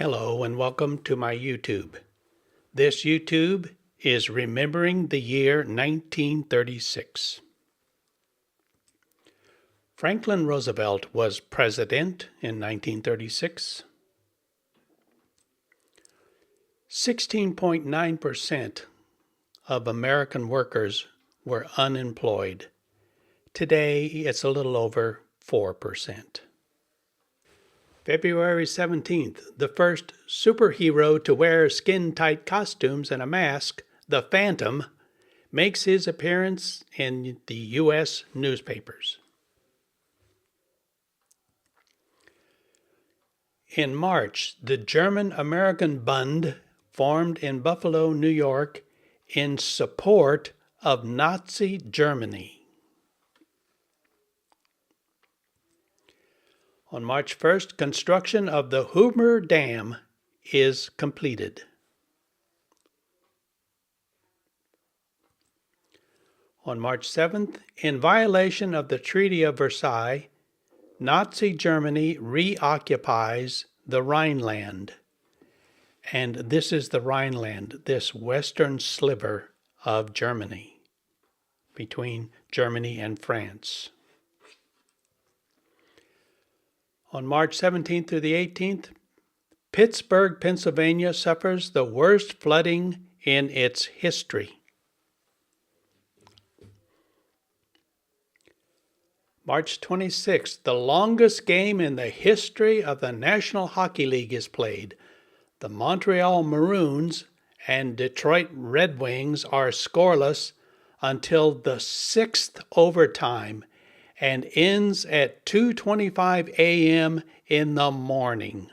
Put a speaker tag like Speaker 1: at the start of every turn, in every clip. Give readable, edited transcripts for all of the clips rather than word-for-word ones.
Speaker 1: Hello and welcome to my YouTube. This YouTube is remembering the year 1936. Franklin Roosevelt was president in 1936. 16.9% of American workers were unemployed. Today, it's a little over 4%. February 17th, the first superhero to wear skin-tight costumes and a mask, the Phantom, makes his appearance in the U.S. newspapers. In March, the German-American Bund formed in Buffalo, New York, in support of Nazi Germany. On March 1st, construction of the Hoover Dam is completed. On March 7th, in violation of the Treaty of Versailles, Nazi Germany reoccupies the Rhineland. And this is the Rhineland, this western sliver of Germany, between Germany and France. On March 17th through the 18th, Pittsburgh, Pennsylvania suffers the worst flooding in its history. March 26th, the longest game in the history of the National Hockey League is played. The Montreal Maroons and Detroit Red Wings are scoreless until the sixth overtime and ends at 2:25 a.m. in the morning.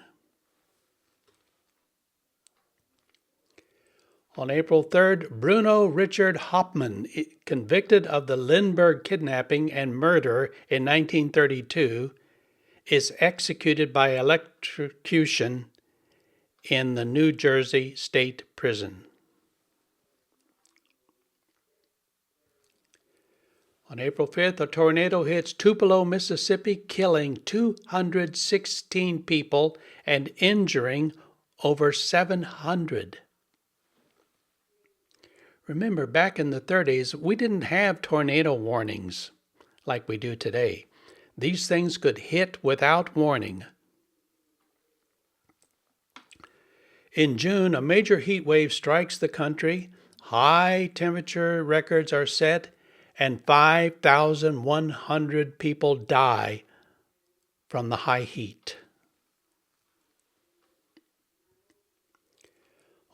Speaker 1: On April 3rd, Bruno Richard Hauptmann, convicted of the Lindbergh kidnapping and murder in 1932, is executed by electrocution in the New Jersey State Prison. On April 5th, a tornado hits Tupelo, Mississippi, killing 216 people and injuring over 700. Remember, back in the 30s, we didn't have tornado warnings like we do today. These things could hit without warning. In June, a major heat wave strikes the country. High temperature records are set, and 5,100 people die from the high heat.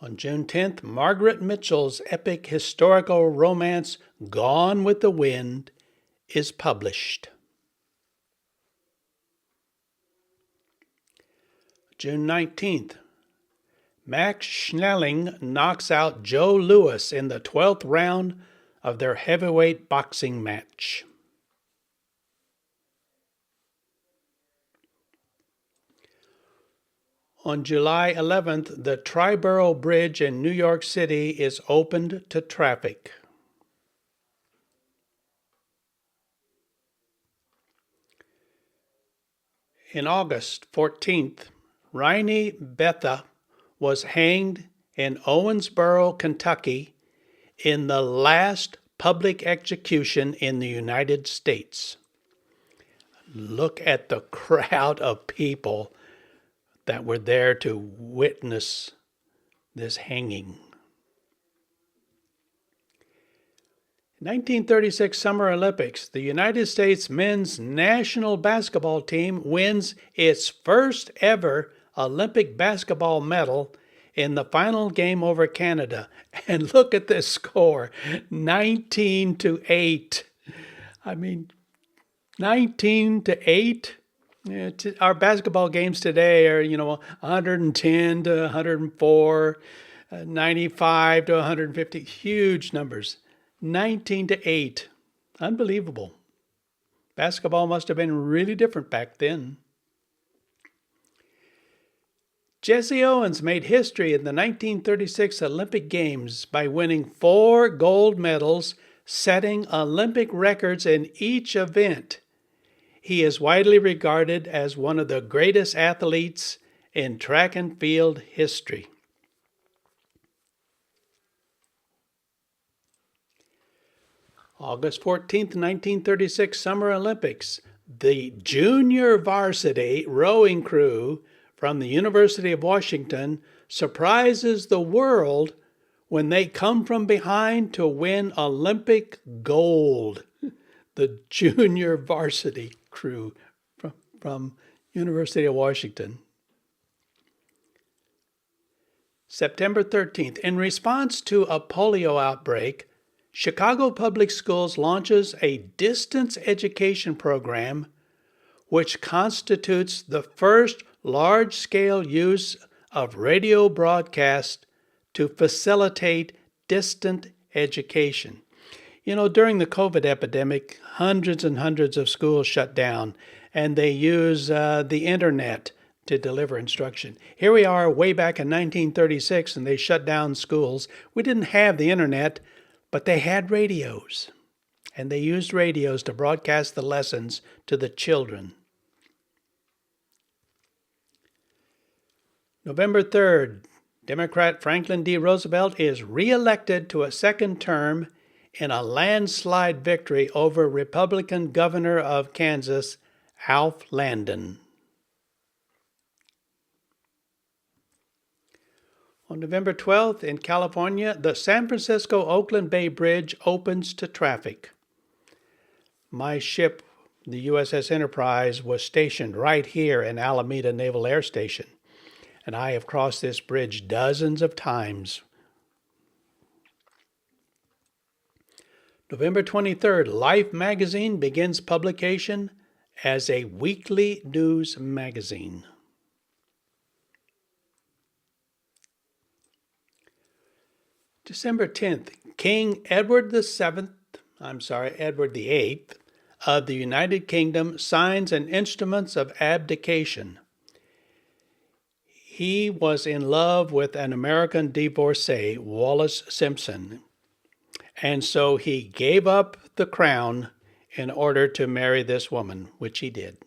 Speaker 1: On June 10th, Margaret Mitchell's epic historical romance, Gone with the Wind, is published. June 19th, Max Schnelling knocks out Joe Louis in the 12th round of their heavyweight boxing match. On July 11th, the Triborough Bridge in New York City is opened to traffic. In August 14th, Riney Betha was hanged in Owensboro, Kentucky, in the last public execution in the United States. Look at the crowd of people that were there to witness this hanging. 1936 Summer Olympics, the United States men's national basketball team wins its first ever Olympic basketball medal in the final game over Canada. And look at this score, 19-8. I mean, 19-8. Our basketball games today are, 110 to 104, 95 to 150, huge numbers. 19-8. Unbelievable. Basketball must have been really different back then. Jesse Owens made history in the 1936 Olympic Games by winning 4 gold medals, setting Olympic records in each event. He is widely regarded as one of the greatest athletes in track and field history. August 14th, 1936, Summer Olympics. The junior varsity rowing crew from the University of Washington surprises the world when they come from behind to win Olympic gold. The junior varsity crew from University of Washington. September 13th, in response to a polio outbreak, Chicago Public Schools launches a distance education program which constitutes the first large-scale use of radio broadcast to facilitate distant education. You know, during the COVID epidemic, hundreds and hundreds of schools shut down, and they use the internet to deliver instruction. Here we are way back in 1936, and they shut down schools. We didn't have the internet, but they had radios, and they used radios to broadcast the lessons to the children. November 3rd, Democrat Franklin D. Roosevelt is reelected to a second term in a landslide victory over Republican governor of Kansas, Alf Landon. On November 12th, in California, the San Francisco-Oakland Bay Bridge opens to traffic. My ship, the USS Enterprise, was stationed right here in Alameda Naval Air Station, and I have crossed this bridge dozens of times. November 23rd, Life magazine begins publication as a weekly news magazine. December 10th, King Edward VIII of the United Kingdom signs an instrument of abdication. He was in love with an American divorcee, Wallis Simpson, and so he gave up the crown in order to marry this woman, which he did.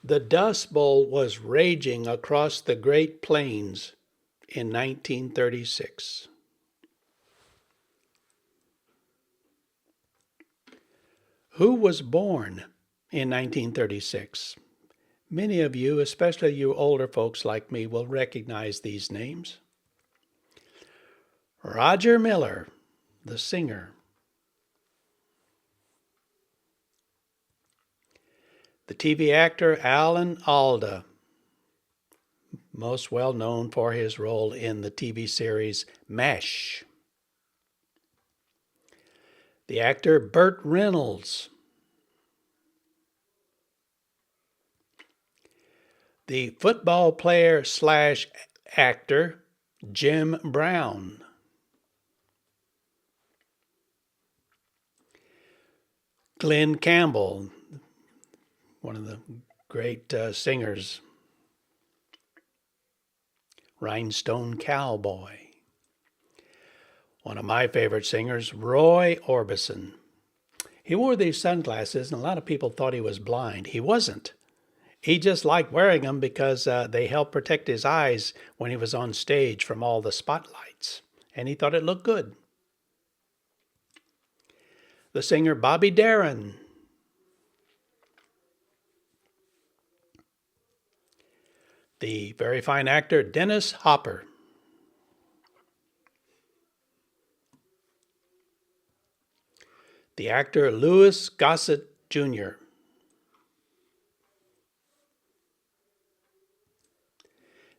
Speaker 1: The Dust Bowl was raging across the Great Plains in 1936. Who was born in 1936? Many of you, especially you older folks like me, will recognize these names. Roger Miller, the singer. The TV actor Alan Alda, most well known for his role in the TV series MASH. The actor Burt Reynolds. The football player / actor Jim Brown. Glenn Campbell, one of the great singers. Rhinestone Cowboy. One of my favorite singers, Roy Orbison. He wore these sunglasses, and a lot of people thought he was blind. He wasn't. He just liked wearing them because they helped protect his eyes when he was on stage from all the spotlights, and he thought it looked good. The singer Bobby Darin. The very fine actor Dennis Hopper. The actor Louis Gossett Jr.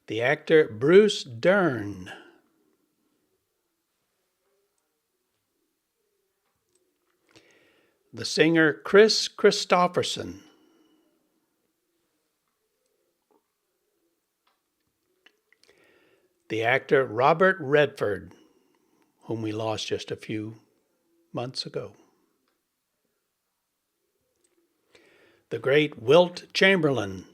Speaker 1: The actor Bruce Dern. The singer Chris Christopherson. The actor Robert Redford, whom we lost just a few months ago. The great Wilt Chamberlain.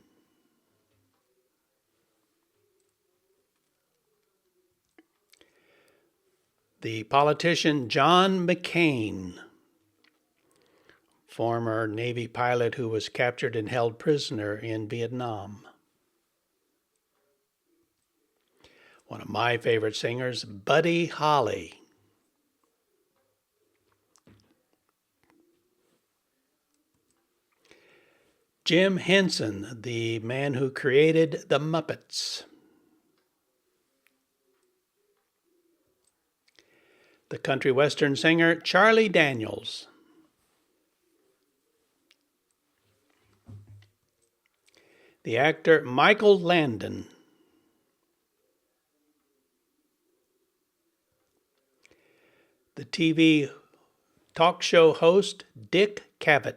Speaker 1: The politician John McCain, former Navy pilot who was captured and held prisoner in Vietnam. One of my favorite singers, Buddy Holly. Jim Henson, the man who created the Muppets. The country western singer, Charlie Daniels. The actor, Michael Landon. The TV talk show host, Dick Cavett.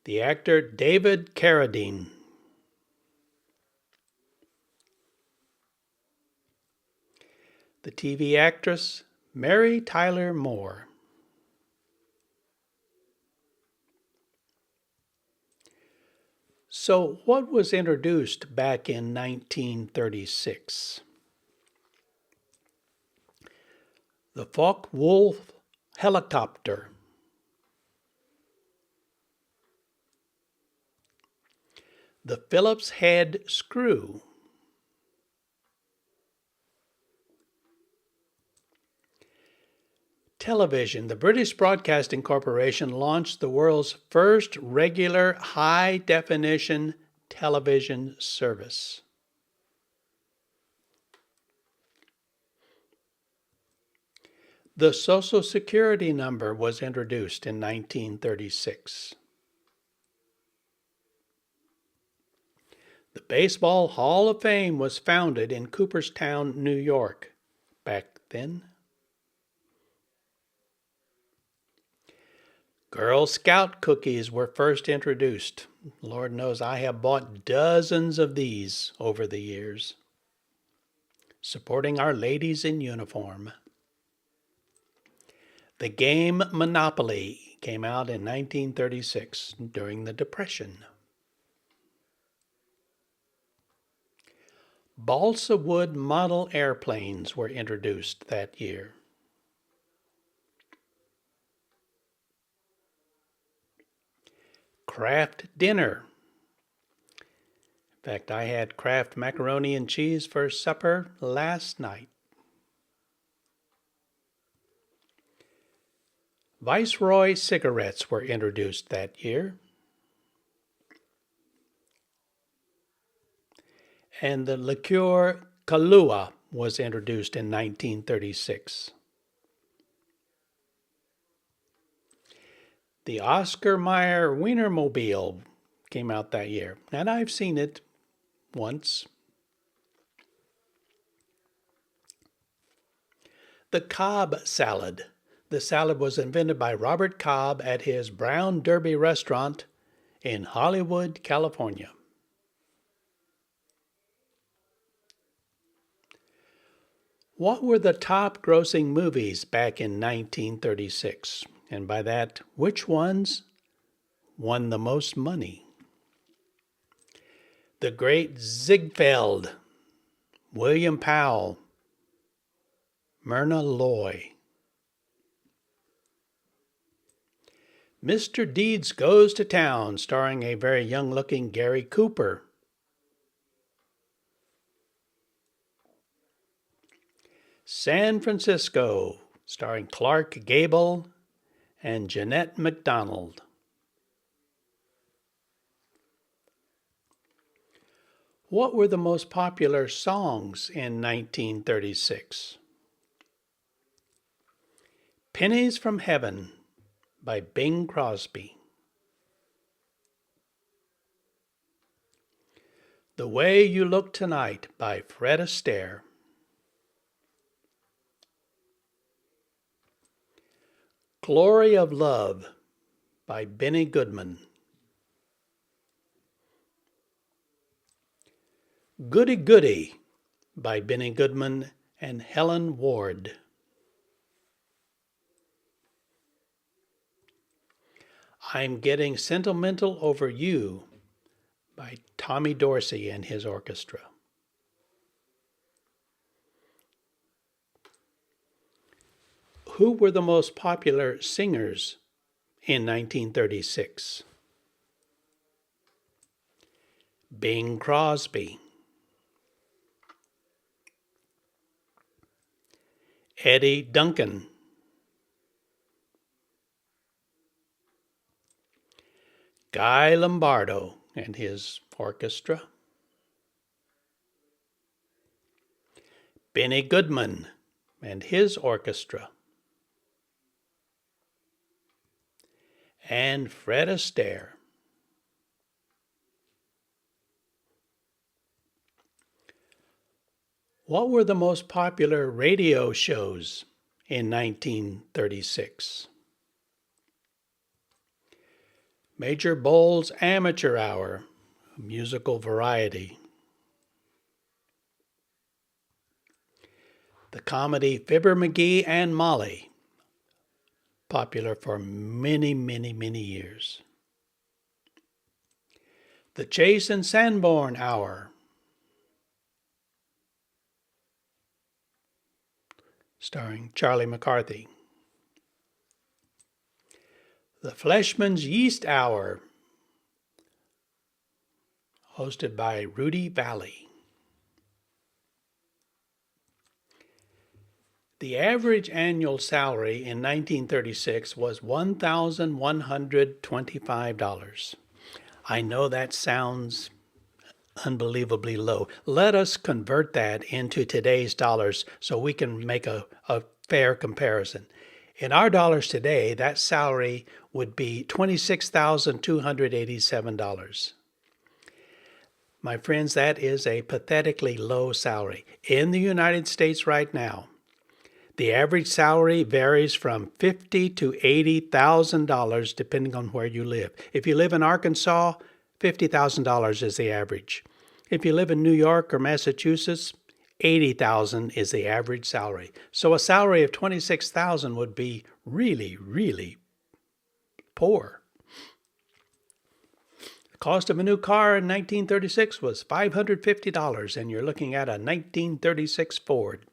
Speaker 1: The actor, David Carradine. The TV actress, Mary Tyler Moore. So, what was introduced back in 1936? The Focke-Wulf helicopter. The Phillips head screw. Television. The British Broadcasting Corporation launched the world's first regular high-definition television service. The Social Security number was introduced in 1936. The Baseball Hall of Fame was founded in Cooperstown, New York. Back then, Girl Scout cookies were first introduced. Lord knows I have bought dozens of these over the years, supporting our ladies in uniform. The game Monopoly came out in 1936 during the Depression. Balsa wood model airplanes were introduced that year. Kraft dinner. In fact, I had Kraft macaroni and cheese for supper last night. Viceroy cigarettes were introduced that year. And the liqueur Kahlua was introduced in 1936. The Oscar Mayer Wienermobile came out that year, and I've seen it once. The Cobb salad. The salad was invented by Robert Cobb at his Brown Derby restaurant in Hollywood, California. What were the top grossing movies back in 1936? And by that, which ones won the most money? The Great Ziegfeld, William Powell, Myrna Loy. Mr. Deeds Goes to Town, starring a very young-looking Gary Cooper. San Francisco, starring Clark Gable and Jeanette MacDonald. What were the most popular songs in 1936? Pennies from Heaven by Bing Crosby. The Way You Look Tonight by Fred Astaire. Glory of Love by Benny Goodman. Goody Goody by Benny Goodman and Helen Ward. I'm Getting Sentimental Over You by Tommy Dorsey and his orchestra. Who were the most popular singers in 1936? Bing Crosby, Eddie Duncan, Guy Lombardo and his orchestra, Benny Goodman and his orchestra, and Fred Astaire. What were the most popular radio shows in 1936? Major Bowles' Amateur Hour, musical variety. The comedy Fibber McGee and Molly, popular for many, many, many years. The Chase and Sanborn Hour, starring Charlie McCarthy. The Fleshman's Yeast Hour, hosted by Rudy Valley. The average annual salary in 1936 was $1,125. I know that sounds unbelievably low. Let us convert that into today's dollars so we can make a fair comparison. In our dollars today, that salary would be $26,287. My friends, that is a pathetically low salary. In the United States right now, the average salary varies from $50,000 to $80,000 depending on where you live. If you live in Arkansas, $50,000 is the average. If you live in New York or Massachusetts, $80,000 is the average salary. So a salary of $26,000 would be really, really poor. The cost of a new car in 1936 was $550, and you're looking at a 1936 Ford.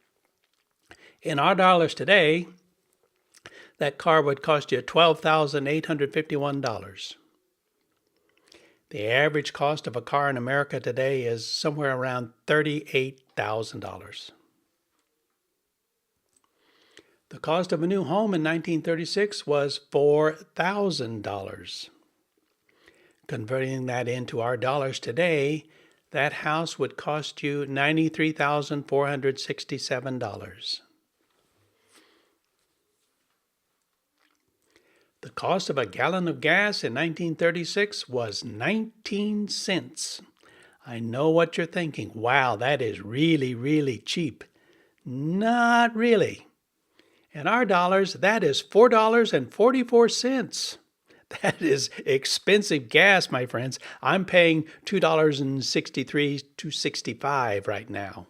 Speaker 1: In our dollars today, that car would cost you $12,851. The average cost of a car in America today is somewhere around $38,000. The cost of a new home in 1936 was $4,000. Converting that into our dollars today, that house would cost you $93,467. The cost of a gallon of gas in 1936 was 19 cents. I know what you're thinking. Wow, that is really, really cheap. Not really. In our dollars, that is $4.44. That is expensive gas, my friends. I'm paying $2.63 to $2.65 right now.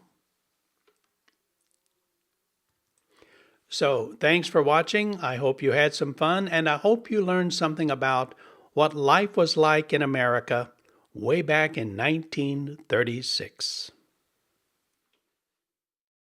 Speaker 1: So thanks for watching. I hope you had some fun, and I hope you learned something about what life was like in America way back in 1936.